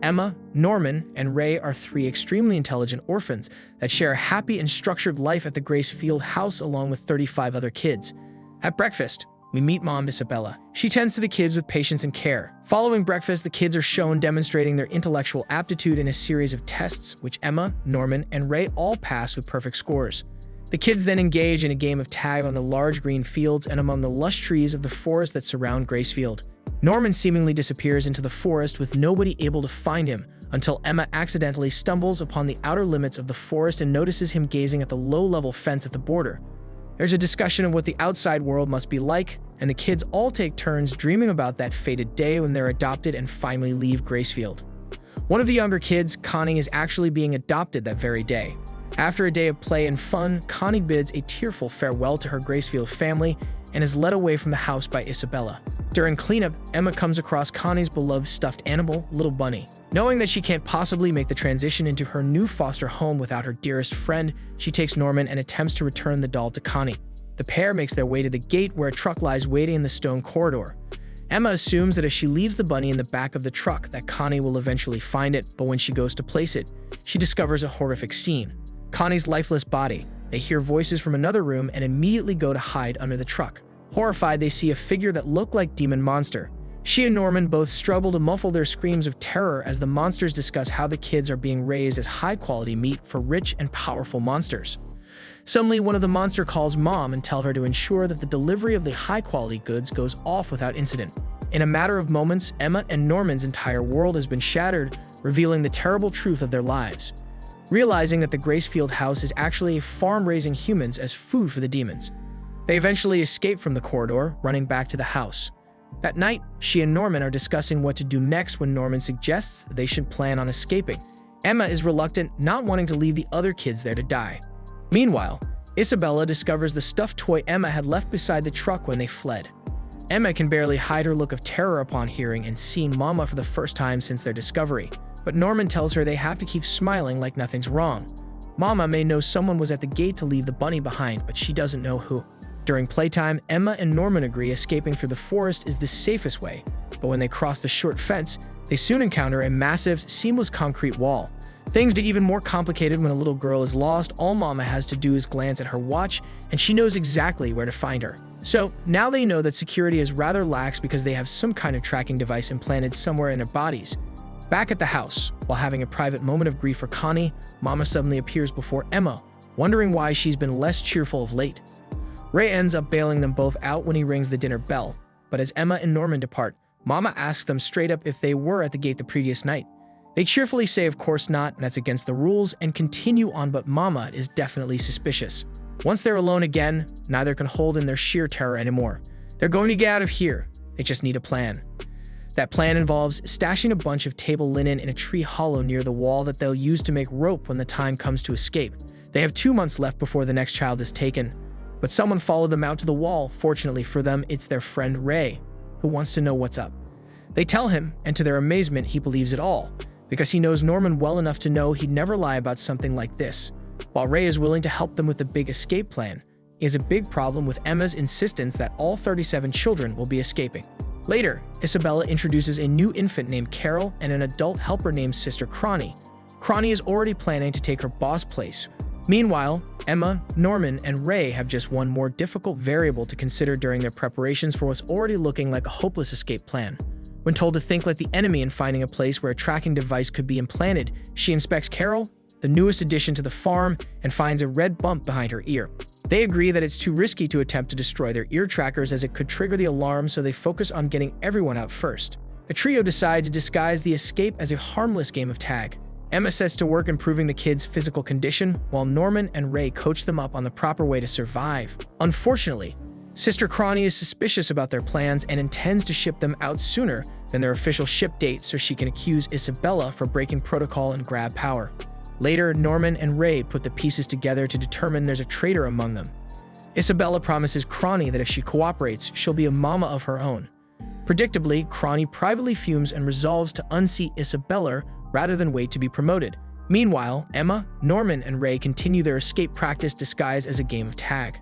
Emma, Norman, and Ray are three extremely intelligent orphans that share a happy and structured life at the Gracefield house along with 35 other kids. At breakfast, we meet Mom Isabella. She tends to the kids with patience and care. Following breakfast, the kids are shown demonstrating their intellectual aptitude in a series of tests, which Emma, Norman, and Ray all pass with perfect scores. The kids then engage in a game of tag on the large green fields and among the lush trees of the forest that surround Gracefield. Norman seemingly disappears into the forest with nobody able to find him until Emma accidentally stumbles upon the outer limits of the forest and notices him gazing at the low-level fence at the border. There's a discussion of what the outside world must be like, and the kids all take turns dreaming about that fated day when they're adopted and finally leave Gracefield. One of the younger kids, Connie, is actually being adopted that very day. After a day of play and fun, Connie bids a tearful farewell to her Gracefield family and is led away from the house by Isabella. During cleanup, Emma comes across Connie's beloved stuffed animal, Little Bunny. Knowing that she can't possibly make the transition into her new foster home without her dearest friend, she takes Norman and attempts to return the doll to Connie. The pair makes their way to the gate where a truck lies waiting in the stone corridor. Emma assumes that as she leaves the bunny in the back of the truck that Connie will eventually find it, but when she goes to place it, she discovers a horrific scene. Connie's lifeless body. They hear voices from another room and immediately go to hide under the truck. Horrified, they see a figure that looked like Demon Monster. She and Norman both struggle to muffle their screams of terror as the monsters discuss how the kids are being raised as high-quality meat for rich and powerful monsters. Suddenly, one of the monsters calls Mom and tells her to ensure that the delivery of the high-quality goods goes off without incident. In a matter of moments, Emma and Norman's entire world has been shattered, revealing the terrible truth of their lives. Realizing that the Gracefield house is actually a farm raising humans as food for the demons. They eventually escape from the corridor, running back to the house. That night, she and Norman are discussing what to do next when Norman suggests they should plan on escaping. Emma is reluctant, not wanting to leave the other kids there to die. Meanwhile, Isabella discovers the stuffed toy Emma had left beside the truck when they fled. Emma can barely hide her look of terror upon hearing and seeing Mama for the first time since their discovery, but Norman tells her they have to keep smiling like nothing's wrong. Mama may know someone was at the gate to leave the bunny behind, but she doesn't know who. During playtime, Emma and Norman agree escaping through the forest is the safest way, but when they cross the short fence, they soon encounter a massive, seamless concrete wall. Things get even more complicated when a little girl is lost. All Mama has to do is glance at her watch, and she knows exactly where to find her. So, now they know that security is rather lax because they have some kind of tracking device implanted somewhere in their bodies. Back at the house, while having a private moment of grief for Connie, Mama suddenly appears before Emma, wondering why she's been less cheerful of late. Ray ends up bailing them both out when he rings the dinner bell, but as Emma and Norman depart, Mama asks them straight up if they were at the gate the previous night. They cheerfully say of course not, and that's against the rules, and continue on, but Mama is definitely suspicious. Once they're alone again, neither can hold in their sheer terror anymore. They're going to get out of here. They just need a plan. That plan involves stashing a bunch of table linen in a tree hollow near the wall that they'll use to make rope when the time comes to escape. They have 2 months left before the next child is taken. But someone followed them out to the wall. Fortunately for them, it's their friend Ray, who wants to know what's up. They tell him, and to their amazement, he believes it all, because he knows Norman well enough to know he'd never lie about something like this. While Ray is willing to help them with the big escape plan, he has a big problem with Emma's insistence that all 37 children will be escaping. Later, Isabella introduces a new infant named Carol and an adult helper named Sister Connie. Connie is already planning to take her boss place. Meanwhile, Emma, Norman, and Ray have just one more difficult variable to consider during their preparations for what's already looking like a hopeless escape plan. When told to think like the enemy and finding a place where a tracking device could be implanted, she inspects Carol, the newest addition to the farm, and finds a red bump behind her ear. They agree that it's too risky to attempt to destroy their ear trackers as it could trigger the alarm, so they focus on getting everyone out first. The trio decide to disguise the escape as a harmless game of tag. Emma sets to work improving the kids' physical condition, while Norman and Ray coach them up on the proper way to survive. Unfortunately, Sister Connie is suspicious about their plans and intends to ship them out sooner than their official ship date so she can accuse Isabella for breaking protocol and grab power. Later, Norman and Ray put the pieces together to determine there's a traitor among them. Isabella promises Connie that if she cooperates, she'll be a mama of her own. Predictably, Connie privately fumes and resolves to unseat Isabella rather than wait to be promoted. Meanwhile, Emma, Norman, and Ray continue their escape practice disguised as a game of tag.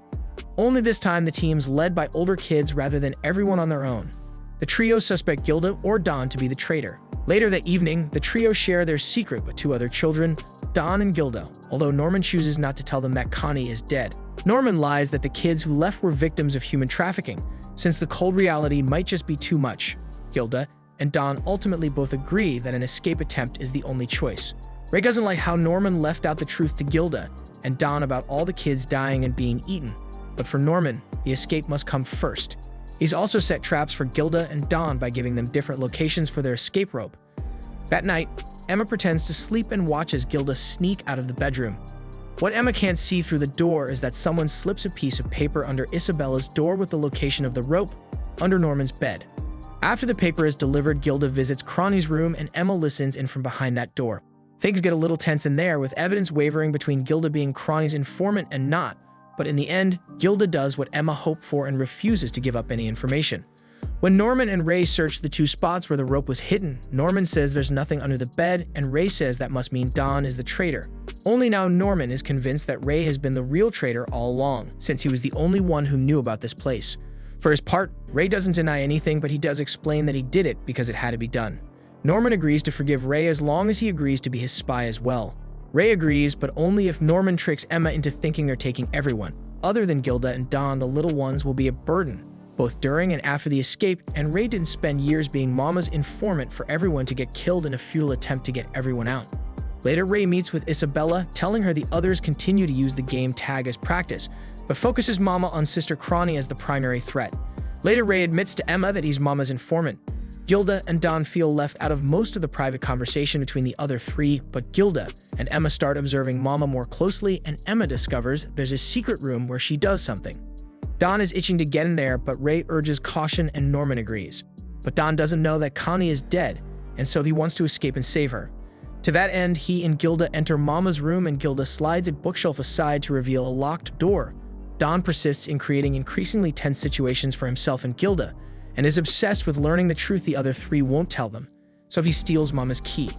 Only this time the team's led by older kids rather than everyone on their own. The trio suspect Gilda or Dawn to be the traitor. Later that evening, the trio share their secret with two other children, Don and Gilda, although Norman chooses not to tell them that Connie is dead. Norman lies that the kids who left were victims of human trafficking, since the cold reality might just be too much. Gilda and Don ultimately both agree that an escape attempt is the only choice. Ray doesn't like how Norman left out the truth to Gilda and Don about all the kids dying and being eaten, but for Norman, the escape must come first. He's also set traps for Gilda and Don by giving them different locations for their escape rope. That night, Emma pretends to sleep and watches Gilda sneak out of the bedroom. What Emma can't see through the door is that someone slips a piece of paper under Isabella's door with the location of the rope under Norman's bed. After the paper is delivered, Gilda visits Connie's room and Emma listens in from behind that door. Things get a little tense in there, with evidence wavering between Gilda being Connie's informant and not, but in the end, Gilda does what Emma hoped for and refuses to give up any information. When Norman and Ray search the two spots where the rope was hidden, Norman says there's nothing under the bed, and Ray says that must mean Don is the traitor. Only now Norman is convinced that Ray has been the real traitor all along, since he was the only one who knew about this place. For his part, Ray doesn't deny anything, but he does explain that he did it because it had to be done. Norman agrees to forgive Ray as long as he agrees to be his spy as well. Ray agrees, but only if Norman tricks Emma into thinking they're taking everyone. Other than Gilda and Don, the little ones will be a burden, both during and after the escape, and Ray didn't spend years being Mama's informant for everyone to get killed in a futile attempt to get everyone out. Later, Ray meets with Isabella, telling her the others continue to use the game tag as practice, but focuses Mama on Sister Connie as the primary threat. Later, Ray admits to Emma that he's Mama's informant. Gilda and Don feel left out of most of the private conversation between the other three, but Gilda and Emma start observing Mama more closely, and Emma discovers there's a secret room where she does something. Don is itching to get in there, but Ray urges caution and Norman agrees. But Don doesn't know that Connie is dead, and so he wants to escape and save her. To that end, he and Gilda enter Mama's room, and Gilda slides a bookshelf aside to reveal a locked door. Don persists in creating increasingly tense situations for himself and Gilda, and is obsessed with learning the truth the other three won't tell them, so he steals Mama's key.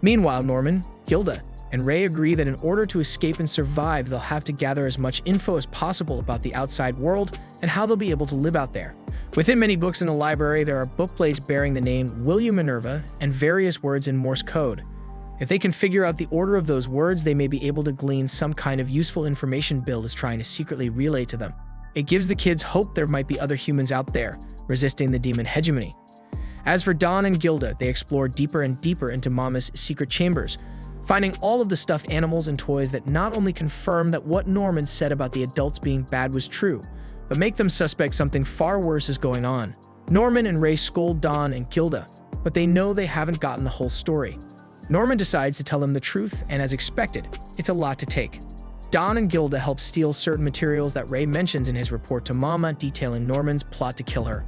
Meanwhile, Norman, Gilda, and Ray agree that in order to escape and survive, they'll have to gather as much info as possible about the outside world and how they'll be able to live out there. Within many books in the library, there are book plates bearing the name William Minerva and various words in Morse code. If they can figure out the order of those words, they may be able to glean some kind of useful information Bill is trying to secretly relay to them. It gives the kids hope there might be other humans out there, resisting the demon hegemony. As for Don and Gilda, they explore deeper and deeper into Mama's secret chambers, finding all of the stuffed animals and toys that not only confirm that what Norman said about the adults being bad was true, but make them suspect something far worse is going on. Norman and Ray scold Don and Gilda, but they know they haven't gotten the whole story. Norman decides to tell them the truth, and as expected, it's a lot to take. Don and Gilda help steal certain materials that Ray mentions in his report to Mama, detailing Norman's plot to kill her.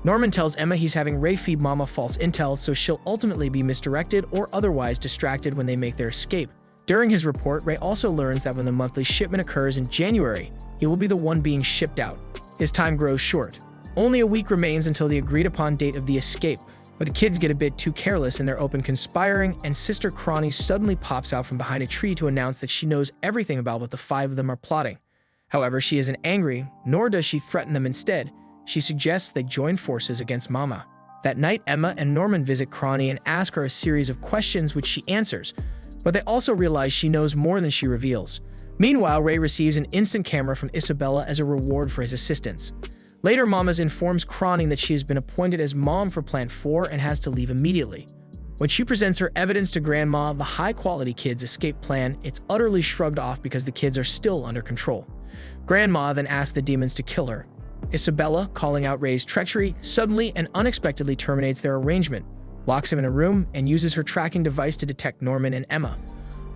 Norman tells Emma he's having Ray feed Mama false intel, so she'll ultimately be misdirected or otherwise distracted when they make their escape. During his report, Ray also learns that when the monthly shipment occurs in January, he will be the one being shipped out. His time grows short. Only a week remains until the agreed-upon date of the escape, but the kids get a bit too careless in their open conspiring, and Sister Connie suddenly pops out from behind a tree to announce that she knows everything about what the five of them are plotting. However, she isn't angry, nor does she threaten them. Instead, she suggests they join forces against Mama. That night, Emma and Norman visit Connie and ask her a series of questions which she answers, but they also realize she knows more than she reveals. Meanwhile, Ray receives an instant camera from Isabella as a reward for his assistance. Later, Mama informs Connie that she has been appointed as mom for Plant 4 and has to leave immediately. When she presents her evidence to Grandma of the high-quality kids' escape plan, it's utterly shrugged off because the kids are still under control. Grandma then asks the demons to kill her. Isabella, calling out Ray's treachery, suddenly and unexpectedly terminates their arrangement, locks him in a room, and uses her tracking device to detect Norman and Emma.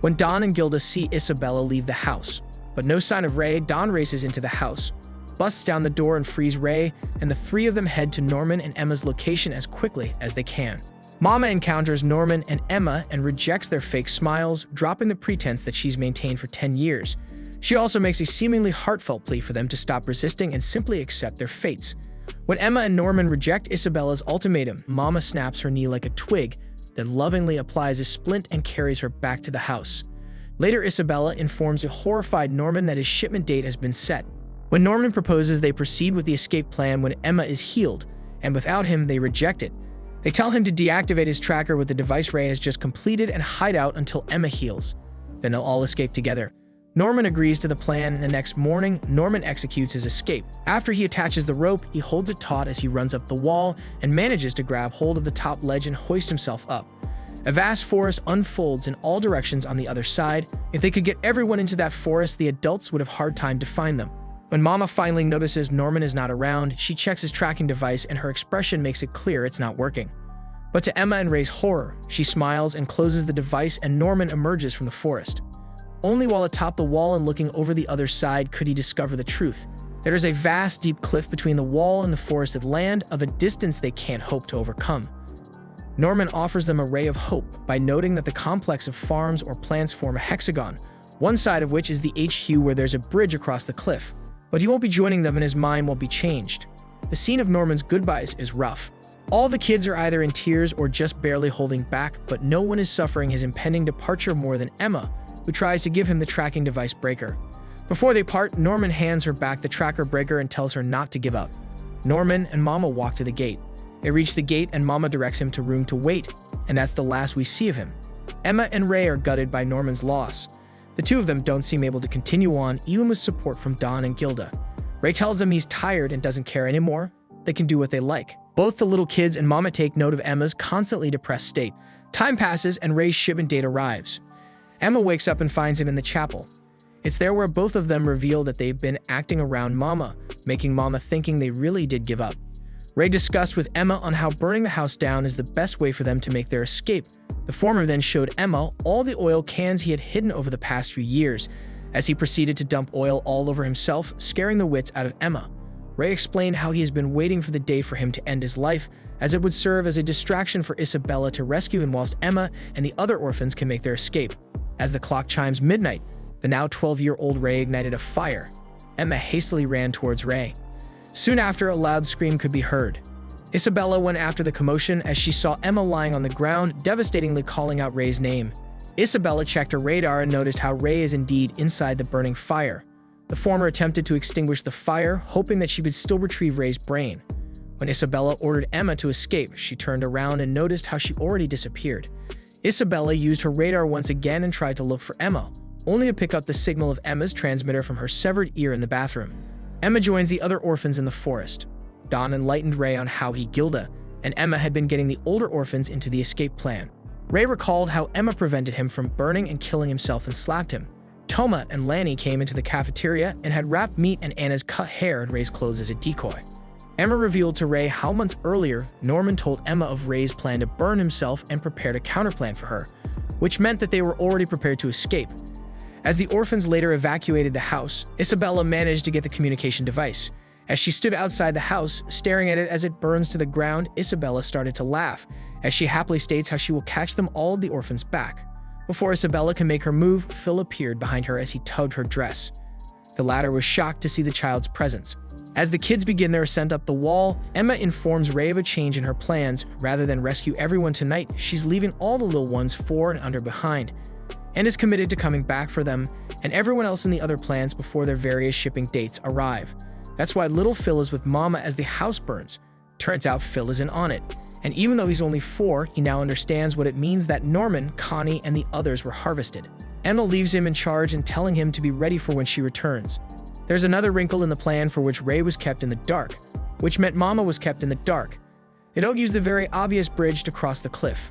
When Don and Gilda see Isabella leave the house, but no sign of Ray, Don races into the house, busts down the door and frees Ray, and the three of them head to Norman and Emma's location as quickly as they can. Mama encounters Norman and Emma and rejects their fake smiles, dropping the pretense that she's maintained for 10 years. She also makes a seemingly heartfelt plea for them to stop resisting and simply accept their fates. When Emma and Norman reject Isabella's ultimatum, Mama snaps her knee like a twig, then lovingly applies a splint and carries her back to the house. Later, Isabella informs a horrified Norman that his shipment date has been set. When Norman proposes, they proceed with the escape plan when Emma is healed, and without him, they reject it. They tell him to deactivate his tracker with the device Ray has just completed and hide out until Emma heals. Then they'll all escape together. Norman agrees to the plan, and the next morning, Norman executes his escape. After he attaches the rope, he holds it taut as he runs up the wall and manages to grab hold of the top ledge and hoist himself up. A vast forest unfolds in all directions on the other side. If they could get everyone into that forest, the adults would have a hard time to find them. When Mama finally notices Norman is not around, she checks his tracking device and her expression makes it clear it's not working. But to Emma and Ray's horror, she smiles and closes the device and Norman emerges from the forest. Only while atop the wall and looking over the other side could he discover the truth. There is a vast, deep cliff between the wall and the forested land of a distance they can't hope to overcome. Norman offers them a ray of hope by noting that the complex of farms or plants form a hexagon, one side of which is the HQ where there's a bridge across the cliff. But he won't be joining them and his mind won't be changed. The scene of Norman's goodbyes is rough. All the kids are either in tears or just barely holding back, but no one is suffering his impending departure more than Emma, who tries to give him the tracking device breaker. Before they part, Norman hands her back the tracker breaker and tells her not to give up. Norman and Mama walk to the gate. They reach the gate and Mama directs him to room to wait, and that's the last we see of him. Emma and Ray are gutted by Norman's loss. The two of them don't seem able to continue on, even with support from Don and Gilda. Ray tells them he's tired and doesn't care anymore. They can do what they like. Both the little kids and Mama take note of Emma's constantly depressed state. Time passes and Ray's shipment date arrives. Emma wakes up and finds him in the chapel. It's there where both of them reveal that they've been acting around Mama, making Mama thinking they really did give up. Ray discussed with Emma on how burning the house down is the best way for them to make their escape. The former then showed Emma all the oil cans he had hidden over the past few years, as he proceeded to dump oil all over himself, scaring the wits out of Emma. Ray explained how he has been waiting for the day for him to end his life, as it would serve as a distraction for Isabella to rescue him whilst Emma and the other orphans can make their escape. As the clock chimes midnight, the now 12-year-old Ray ignited a fire. Emma hastily ran towards Ray. Soon after, a loud scream could be heard. Isabella went after the commotion as she saw Emma lying on the ground, devastatingly calling out Ray's name. Isabella checked her radar and noticed how Ray is indeed inside the burning fire. The former attempted to extinguish the fire, hoping that she could still retrieve Ray's brain. When Isabella ordered Emma to escape, she turned around and noticed how she already disappeared. Isabella used her radar once again and tried to look for Emma, only to pick up the signal of Emma's transmitter from her severed ear in the bathroom. Emma joins the other orphans in the forest. Don enlightened Ray on how Gilda and Emma had been getting the older orphans into the escape plan. Ray recalled how Emma prevented him from burning and killing himself and slapped him. Toma and Lanny came into the cafeteria and had wrapped meat and Anna's cut hair in Ray's clothes as a decoy. Emma revealed to Ray how months earlier, Norman told Emma of Ray's plan to burn himself and prepared a counterplan for her, which meant that they were already prepared to escape. As the orphans later evacuated the house, Isabella managed to get the communication device. As she stood outside the house, staring at it as it burns to the ground, Isabella started to laugh, as she happily states how she will catch them all the orphans back. Before Isabella can make her move, Phil appeared behind her as he tugged her dress. The latter was shocked to see the child's presence. As the kids begin their ascent up the wall, Emma informs Ray of a change in her plans. Rather than rescue everyone tonight, she's leaving all the little ones 4 and under behind, and is committed to coming back for them and everyone else in the other plans before their various shipping dates arrive. That's why little Phil is with Mama as the house burns. Turns out Phil isn't on it, and even though he's only 4, he now understands what it means that Norman, Connie, and the others were harvested. Emma leaves him in charge and telling him to be ready for when she returns. There's another wrinkle in the plan for which Ray was kept in the dark, which meant Mama was kept in the dark. They don't use the very obvious bridge to cross the cliff.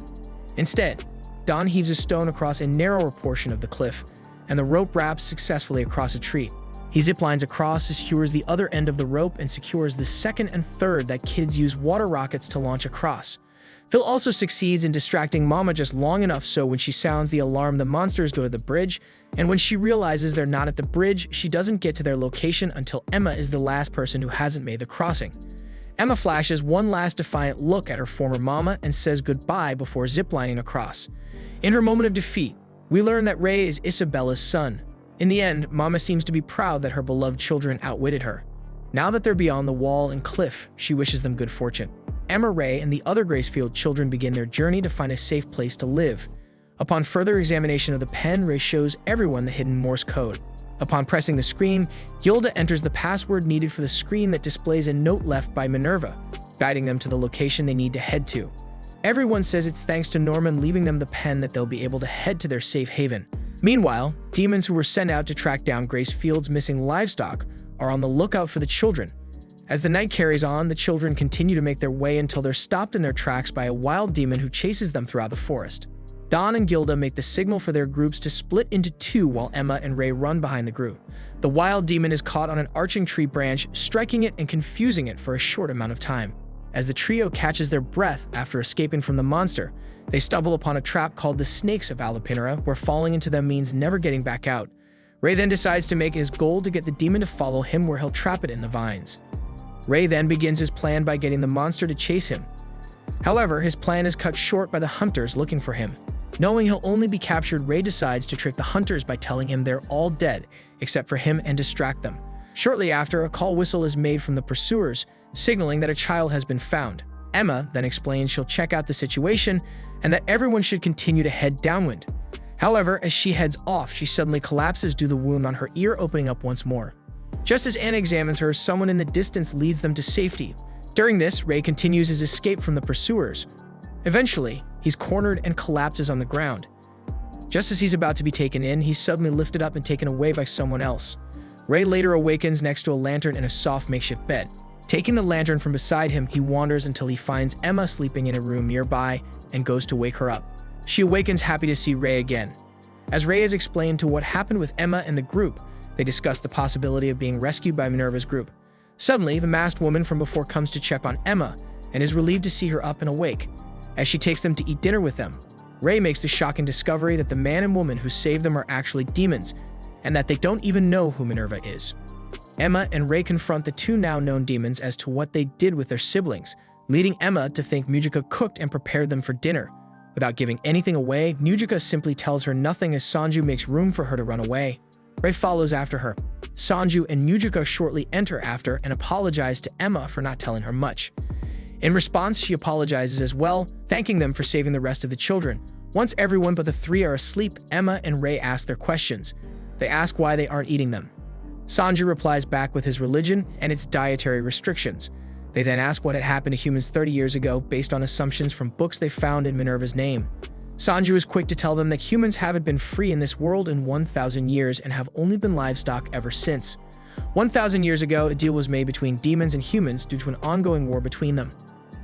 Instead, Don heaves a stone across a narrower portion of the cliff, and the rope wraps successfully across a tree. He ziplines across, secures the other end of the rope, and secures the second and third that kids use water rockets to launch across. Phil also succeeds in distracting Mama just long enough so when she sounds the alarm, the monsters go to the bridge, and when she realizes they're not at the bridge, she doesn't get to their location until Emma is the last person who hasn't made the crossing. Emma flashes one last defiant look at her former Mama and says goodbye before ziplining across. In her moment of defeat, we learn that Ray is Isabella's son. In the end, Mama seems to be proud that her beloved children outwitted her. Now that they're beyond the wall and cliff, she wishes them good fortune. Emma, Ray, and the other Gracefield children begin their journey to find a safe place to live. Upon further examination of the pen, Ray shows everyone the hidden Morse code. Upon pressing the screen, Gilda enters the password needed for the screen that displays a note left by Minerva, guiding them to the location they need to head to. Everyone says it's thanks to Norman leaving them the pen that they'll be able to head to their safe haven. Meanwhile, demons who were sent out to track down Grace Field's missing livestock are on the lookout for the children. As the night carries on, the children continue to make their way until they're stopped in their tracks by a wild demon who chases them throughout the forest. Dawn and Gilda make the signal for their groups to split into two while Emma and Ray run behind the group. The wild demon is caught on an arching tree branch, striking it and confusing it for a short amount of time. As the trio catches their breath after escaping from the monster, they stumble upon a trap called the Snakes of Alapinera, where falling into them means never getting back out. Ray then decides to make his goal to get the demon to follow him where he'll trap it in the vines. Ray then begins his plan by getting the monster to chase him. However, his plan is cut short by the hunters looking for him. Knowing he'll only be captured, Ray decides to trick the hunters by telling him they're all dead, except for him, and distract them. Shortly after, a call whistle is made from the pursuers, signaling that a child has been found. Emma then explains she'll check out the situation and that everyone should continue to head downwind. However, as she heads off, she suddenly collapses due to the wound on her ear opening up once more. Just as Anna examines her, someone in the distance leads them to safety. During this, Ray continues his escape from the pursuers. Eventually, he's cornered and collapses on the ground. Just as he's about to be taken in, he's suddenly lifted up and taken away by someone else. Ray later awakens next to a lantern and a soft makeshift bed. Taking the lantern from beside him, he wanders until he finds Emma sleeping in a room nearby and goes to wake her up. She awakens happy to see Ray again. As Ray is explained to what happened with Emma and the group, they discuss the possibility of being rescued by Minerva's group. Suddenly, the masked woman from before comes to check on Emma and is relieved to see her up and awake. As she takes them to eat dinner with them, Ray makes the shocking discovery that the man and woman who saved them are actually demons, and that they don't even know who Minerva is. Emma and Ray confront the two now known demons as to what they did with their siblings, leading Emma to think Mujika cooked and prepared them for dinner. Without giving anything away, Mujika simply tells her nothing as Sanju makes room for her to run away. Ray follows after her. Sanju and Mujika shortly enter after and apologize to Emma for not telling her much. In response, she apologizes as well, thanking them for saving the rest of the children. Once everyone but the three are asleep, Emma and Ray ask their questions. They ask why they aren't eating them. Sanju replies back with his religion and its dietary restrictions. They then ask what had happened to humans 30 years ago based on assumptions from books they found in Minerva's name. Sanju is quick to tell them that humans haven't been free in this world in 1,000 years and have only been livestock ever since. 1,000 years ago, a deal was made between demons and humans due to an ongoing war between them.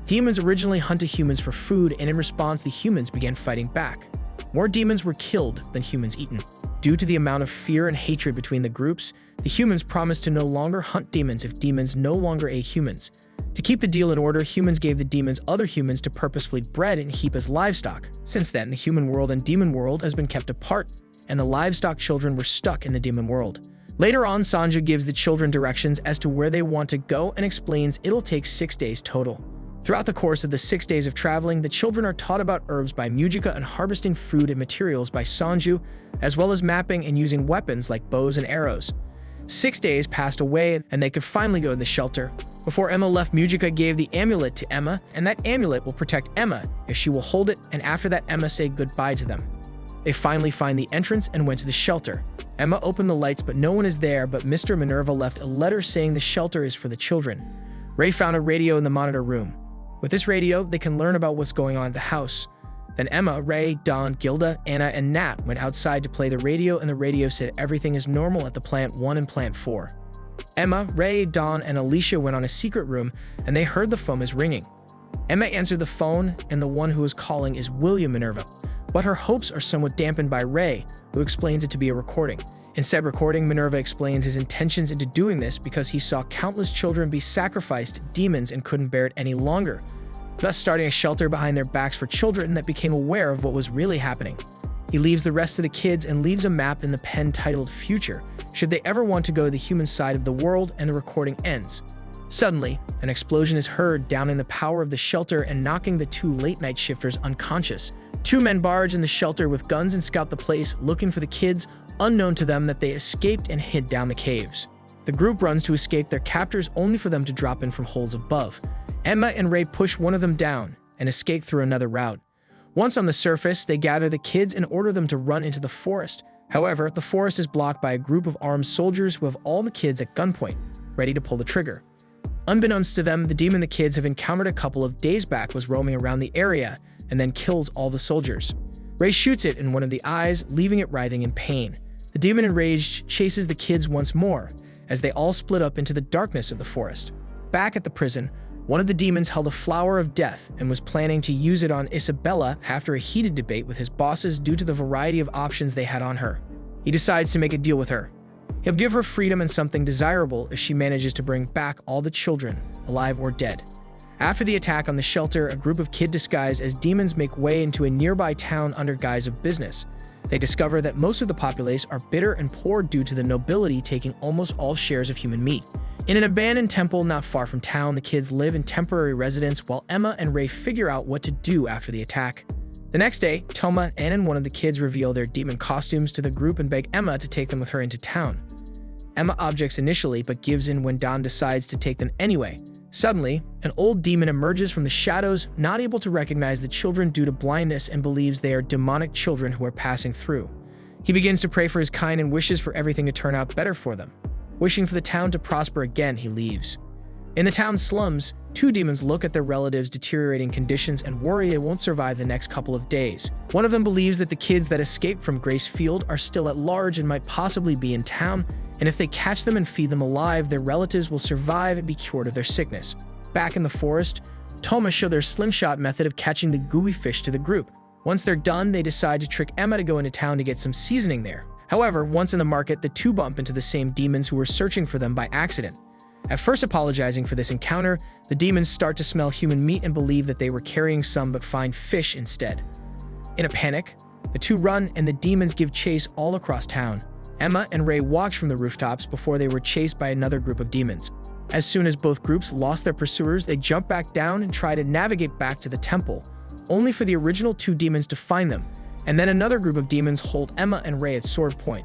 Demons originally hunted humans for food, and in response, the humans began fighting back. More demons were killed than humans eaten. Due to the amount of fear and hatred between the groups, the humans promised to no longer hunt demons if demons no longer ate humans. To keep the deal in order, humans gave the demons other humans to purposefully bred and keep as livestock. Since then, the human world and demon world has been kept apart, and the livestock children were stuck in the demon world. Later on, Sanju gives the children directions as to where they want to go and explains it'll take 6 days total. Throughout the course of the 6 days of traveling, the children are taught about herbs by Mujika and harvesting food and materials by Sanju, as well as mapping and using weapons like bows and arrows. 6 days passed away and they could finally go to the shelter. Before Emma left, Mujika gave the amulet to Emma, and that amulet will protect Emma if she will hold it, and after that Emma said goodbye to them. They finally find the entrance and went to the shelter. Emma opened the lights but no one is there, but Mr. Minerva left a letter saying the shelter is for the children. Ray found a radio in the monitor room. With this radio, they can learn about what's going on at the house. Then Emma, Ray, Dawn, Gilda, Anna, and Nat went outside to play the radio, and the radio said everything is normal at the Plant 1 and Plant 4. Emma, Ray, Dawn, and Alicia went on a secret room, and they heard the phone is ringing. Emma answered the phone, and the one who is calling is William Minerva. But her hopes are somewhat dampened by Ray, who explains it to be a recording. In said recording, Minerva explains his intentions into doing this because he saw countless children be sacrificed to demons and couldn't bear it any longer, thus starting a shelter behind their backs for children that became aware of what was really happening. He leaves the rest of the kids and leaves a map in the pen titled Future, should they ever want to go to the human side of the world, and the recording ends. Suddenly, an explosion is heard downing the power of the shelter and knocking the two late-night shifters unconscious. Two men barge in the shelter with guns and scout the place, looking for the kids, unknown to them that they escaped and hid down the caves. The group runs to escape their captors only for them to drop in from holes above. Emma and Ray push one of them down and escape through another route. Once on the surface, they gather the kids and order them to run into the forest. However, the forest is blocked by a group of armed soldiers who have all the kids at gunpoint, ready to pull the trigger. Unbeknownst to them, the demon the kids have encountered a couple of days back was roaming around the area and then kills all the soldiers. Ray shoots it in one of the eyes, leaving it writhing in pain. The demon, enraged, chases the kids once more, as they all split up into the darkness of the forest. Back at the prison, one of the demons held a flower of death and was planning to use it on Isabella after a heated debate with his bosses due to the variety of options they had on her. He decides to make a deal with her. He'll give her freedom and something desirable if she manages to bring back all the children, alive or dead. After the attack on the shelter, a group of kids disguised as demons make way into a nearby town under guise of business. They discover that most of the populace are bitter and poor due to the nobility taking almost all shares of human meat. In an abandoned temple not far from town, the kids live in temporary residence while Emma and Ray figure out what to do after the attack. The next day, Toma, Anne, and one of the kids reveal their demon costumes to the group and beg Emma to take them with her into town. Emma objects initially, but gives in when Don decides to take them anyway. Suddenly, an old demon emerges from the shadows, not able to recognize the children due to blindness, and believes they are demonic children who are passing through. He begins to pray for his kind and wishes for everything to turn out better for them. Wishing for the town to prosper again, he leaves. In the town's slums, two demons look at their relatives' deteriorating conditions and worry they won't survive the next couple of days. One of them believes that the kids that escaped from Grace Field are still at large and might possibly be in town, and if they catch them and feed them alive, their relatives will survive and be cured of their sickness. Back in the forest, Toma show their slingshot method of catching the gooey fish to the group. Once they're done, they decide to trick Emma to go into town to get some seasoning there. However, once in the market, the two bump into the same demons who were searching for them by accident. At first apologizing for this encounter, the demons start to smell human meat and believe that they were carrying some but find fish instead. In a panic, the two run and the demons give chase all across town. Emma and Ray watched from the rooftops before they were chased by another group of demons. As soon as both groups lost their pursuers, they jump back down and try to navigate back to the temple, only for the original two demons to find them, and then another group of demons hold Emma and Ray at sword point.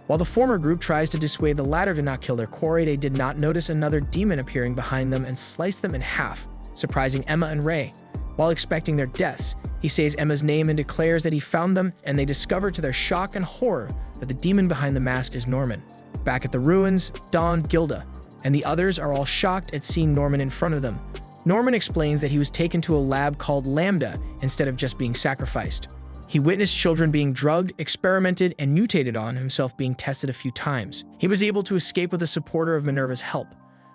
While the former group tries to dissuade the latter to not kill their quarry, they did not notice another demon appearing behind them and slice them in half, surprising Emma and Ray. While expecting their deaths, he says Emma's name and declares that he found them, and they discover to their shock and horror that the demon behind the mask is Norman. Back at the ruins, Dawn, Gilda, and the others are all shocked at seeing Norman in front of them. Norman explains that he was taken to a lab called Lambda instead of just being sacrificed. He witnessed children being drugged, experimented, and mutated on, himself being tested a few times. He was able to escape with a supporter of Minerva's help.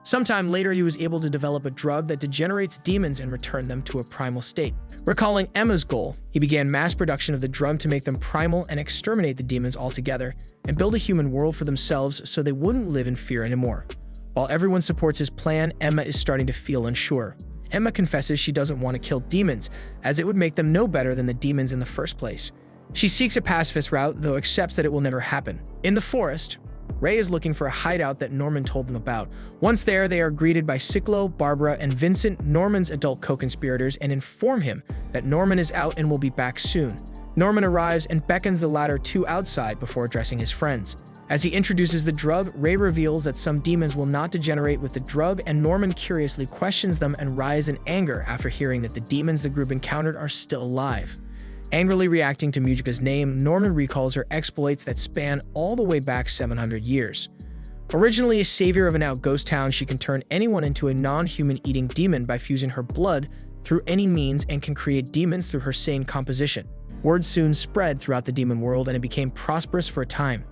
Sometime later, he was able to develop a drug that degenerates demons and return them to a primal state. Recalling Emma's goal, he began mass production of the drug to make them primal and exterminate the demons altogether, and build a human world for themselves so they wouldn't live in fear anymore. While everyone supports his plan, Emma is starting to feel unsure. Emma confesses she doesn't want to kill demons, as it would make them no better than the demons in the first place. She seeks a pacifist route, though accepts that it will never happen. In the forest, Ray is looking for a hideout that Norman told them about. Once there, they are greeted by Ciclo, Barbara, and Vincent, Norman's adult co-conspirators, and inform him that Norman is out and will be back soon. Norman arrives and beckons the latter two outside before addressing his friends. As he introduces the drug, Ray reveals that some demons will not degenerate with the drug, and Norman curiously questions them and rises in anger after hearing that the demons the group encountered are still alive. Angrily reacting to Mujika's name, Norman recalls her exploits that span all the way back 700 years. Originally a savior of an out ghost town, she can turn anyone into a non-human eating demon by fusing her blood through any means and can create demons through her sane composition. Word soon spread throughout the demon world and it became prosperous for a time.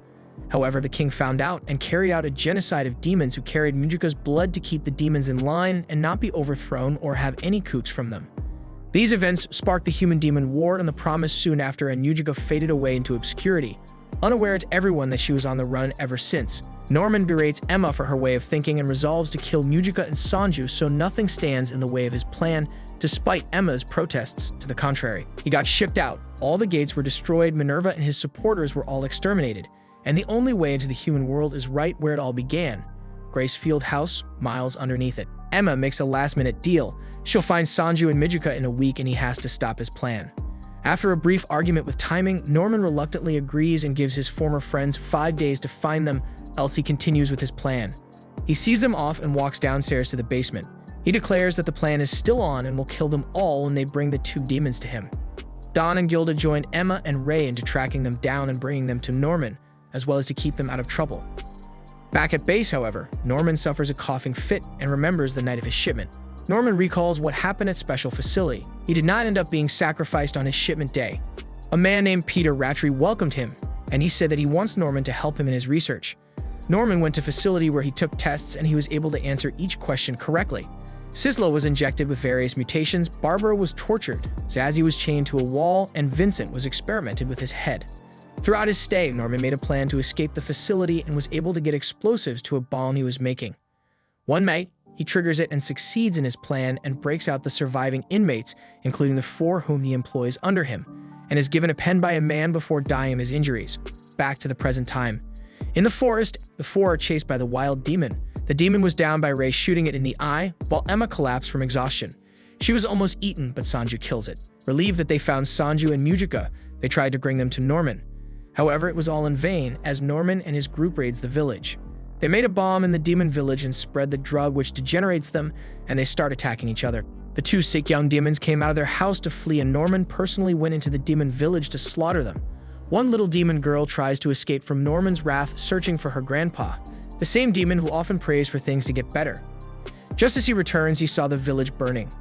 However, the king found out and carried out a genocide of demons who carried Mujika's blood to keep the demons in line and not be overthrown or have any coups from them. These events sparked the human-demon war, and the promise soon after, and Mujika faded away into obscurity, unaware to everyone that she was on the run ever since. Norman berates Emma for her way of thinking and resolves to kill Mujika and Sanju so nothing stands in the way of his plan, despite Emma's protests to the contrary. He got shipped out, all the gates were destroyed, Minerva and his supporters were all exterminated, and the only way into the human world is right where it all began, Grace Field House, miles underneath it. Emma makes a last-minute deal. She'll find Sanju and Mujika in a week and he has to stop his plan. After a brief argument with timing, Norman reluctantly agrees and gives his former friends 5 days to find them, else he continues with his plan. He sees them off and walks downstairs to the basement. He declares that the plan is still on and will kill them all when they bring the two demons to him. Dawn and Gilda join Emma and Ray into tracking them down and bringing them to Norman, as well as to keep them out of trouble. Back at base, however, Norman suffers a coughing fit and remembers the night of his shipment. Norman recalls what happened at Special Facility. He did not end up being sacrificed on his shipment day. A man named Peter Rattray welcomed him, and he said that he wants Norman to help him in his research. Norman went to facility where he took tests and he was able to answer each question correctly. Sisla was injected with various mutations, Barbara was tortured, Zazzy was chained to a wall, and Vincent was experimented with his head. Throughout his stay, Norman made a plan to escape the facility and was able to get explosives to a bomb he was making. One night, he triggers it and succeeds in his plan and breaks out the surviving inmates, including the 4 whom he employs under him, and is given a pen by a man before dying of his injuries. Back to the present time. In the forest, the 4 are chased by the wild demon. The demon was downed by Ray shooting it in the eye, while Emma collapsed from exhaustion. She was almost eaten, but Sanju kills it. Relieved that they found Sanju and Mujika, they tried to bring them to Norman. However, it was all in vain, as Norman and his group raids the village. They made a bomb in the demon village and spread the drug which degenerates them, and they start attacking each other. The 2 sick young demons came out of their house to flee, and Norman personally went into the demon village to slaughter them. One little demon girl tries to escape from Norman's wrath, searching for her grandpa, the same demon who often prays for things to get better. Just as he returns, he saw the village burning.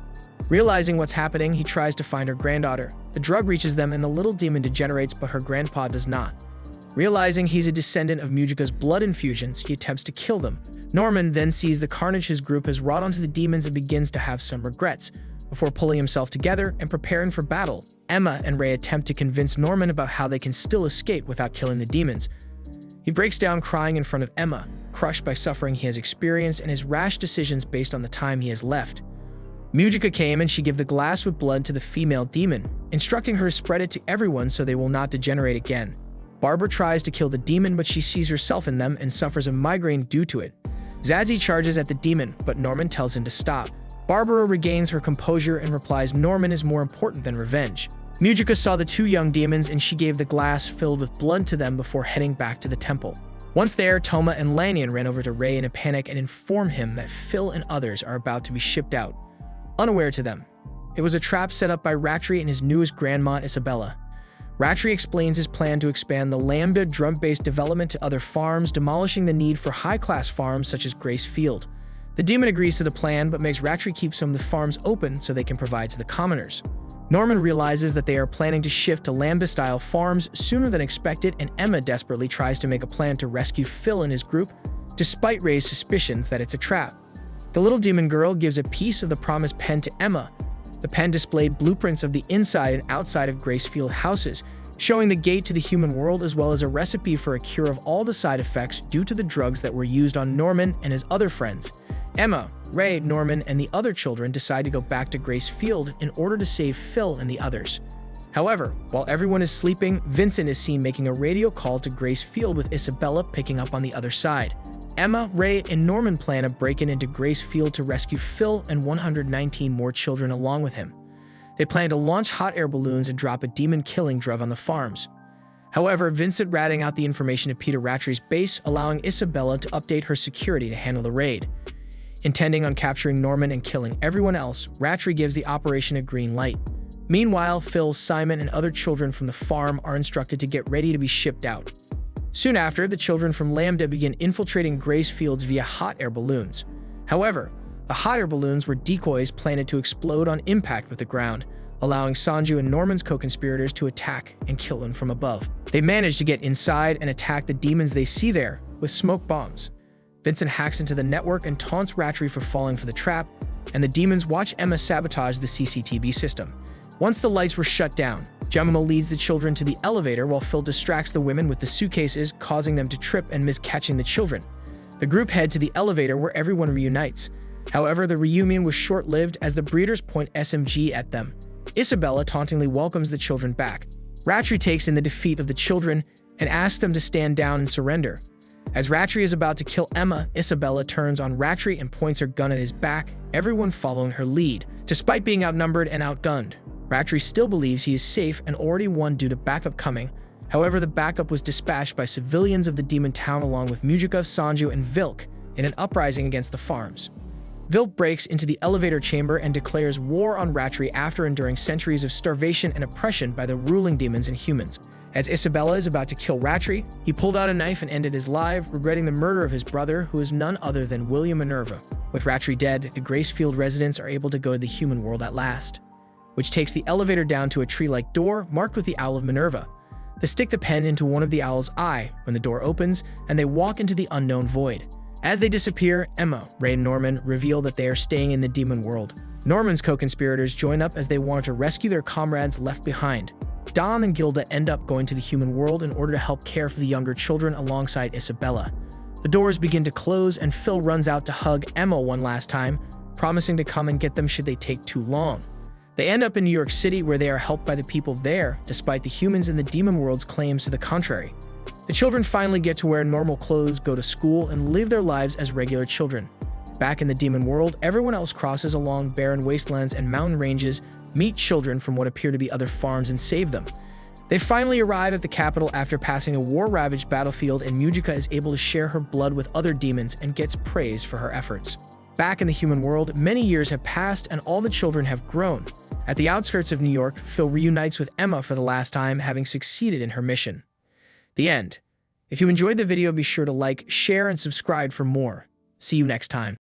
Realizing what's happening, he tries to find her granddaughter. The drug reaches them and the little demon degenerates, but her grandpa does not. Realizing he's a descendant of Mujika's blood infusions, he attempts to kill them. Norman then sees the carnage his group has wrought onto the demons and begins to have some regrets. Before pulling himself together and preparing for battle, Emma and Ray attempt to convince Norman about how they can still escape without killing the demons. He breaks down crying in front of Emma, crushed by suffering he has experienced and his rash decisions based on the time he has left. Mujika came and she gave the glass with blood to the female demon, instructing her to spread it to everyone so they will not degenerate again. Barbara tries to kill the demon, but she sees herself in them and suffers a migraine due to it. Zazzy charges at the demon, but Norman tells him to stop. Barbara regains her composure and replies Norman is more important than revenge. Mujika saw the 2 young demons and she gave the glass filled with blood to them before heading back to the temple. Once there, Toma and Lanyon ran over to Ray in a panic and informed him that Phil and others are about to be shipped out. Unaware to them, it was a trap set up by Rattray and his newest grandma, Isabella. Rattray explains his plan to expand the Lambda drum-based development to other farms, demolishing the need for high-class farms such as Grace Field. The demon agrees to the plan, but makes Rattray keep some of the farms open so they can provide to the commoners. Norman realizes that they are planning to shift to Lambda-style farms sooner than expected, and Emma desperately tries to make a plan to rescue Phil and his group, despite Ray's suspicions that it's a trap. The little demon girl gives a piece of the promised pen to Emma. The pen displayed blueprints of the inside and outside of Gracefield houses, showing the gate to the human world as well as a recipe for a cure of all the side effects due to the drugs that were used on Norman and his other friends. Emma, Ray, Norman, and the other children decide to go back to Gracefield in order to save Phil and the others. However, while everyone is sleeping, Vincent is seen making a radio call to Gracefield with Isabella picking up on the other side. Emma, Ray, and Norman plan a break-in into Gracefield to rescue Phil and 119 more children along with him. They plan to launch hot air balloons and drop a demon-killing drug on the farms. However, Vincent ratting out the information to Peter Rattray's base, allowing Isabella to update her security to handle the raid. Intending on capturing Norman and killing everyone else, Rattray gives the operation a green light. Meanwhile, Phil, Simon, and other children from the farm are instructed to get ready to be shipped out. Soon after, the children from Lambda begin infiltrating Gracefields via hot air balloons. However, the hot air balloons were decoys planted to explode on impact with the ground, allowing Sanju and Norman's co-conspirators to attack and kill them from above. They manage to get inside and attack the demons they see there with smoke bombs. Vincent hacks into the network and taunts Rattray for falling for the trap, and the demons watch Emma sabotage the CCTV system. Once the lights were shut down, Gemma leads the children to the elevator while Phil distracts the women with the suitcases, causing them to trip and miss catching the children. The group head to the elevator where everyone reunites. However, the reunion was short-lived as the breeders point SMG at them. Isabella tauntingly welcomes the children back. Rattray takes in the defeat of the children and asks them to stand down and surrender. As Rattray is about to kill Emma, Isabella turns on Rattray and points her gun at his back, everyone following her lead. Despite being outnumbered and outgunned, Rattray still believes he is safe and already won due to backup coming. However, the backup was dispatched by civilians of the demon town along with Mujika, Sanju, and Vilk in an uprising against the farms. Vilk breaks into the elevator chamber and declares war on Rattray after enduring centuries of starvation and oppression by the ruling demons and humans. As Isabella is about to kill Rattray, he pulled out a knife and ended his life, regretting the murder of his brother, who is none other than William Minerva. With Rattray dead, the Gracefield residents are able to go to the human world at last, which takes the elevator down to a tree-like door marked with the Owl of Minerva. They stick the pen into one of the owl's eye when the door opens, and they walk into the unknown void. As they disappear, Emma, Ray, and Norman reveal that they are staying in the demon world. Norman's co-conspirators join up as they want to rescue their comrades left behind. Dom and Gilda end up going to the human world in order to help care for the younger children alongside Isabella. The doors begin to close, and Phil runs out to hug Emma one last time, promising to come and get them should they take too long. They end up in New York City, where they are helped by the people there, despite the humans in the demon world's claims to the contrary. The children finally get to wear normal clothes, go to school, and live their lives as regular children. Back in the demon world, everyone else crosses along barren wastelands and mountain ranges, meet children from what appear to be other farms, and save them. They finally arrive at the capital after passing a war-ravaged battlefield, and Mujika is able to share her blood with other demons and gets praised for her efforts. Back in the human world, many years have passed and all the children have grown. At the outskirts of New York, Phil reunites with Emma for the last time, having succeeded in her mission. The end. If you enjoyed the video, be sure to like, share, and subscribe for more. See you next time.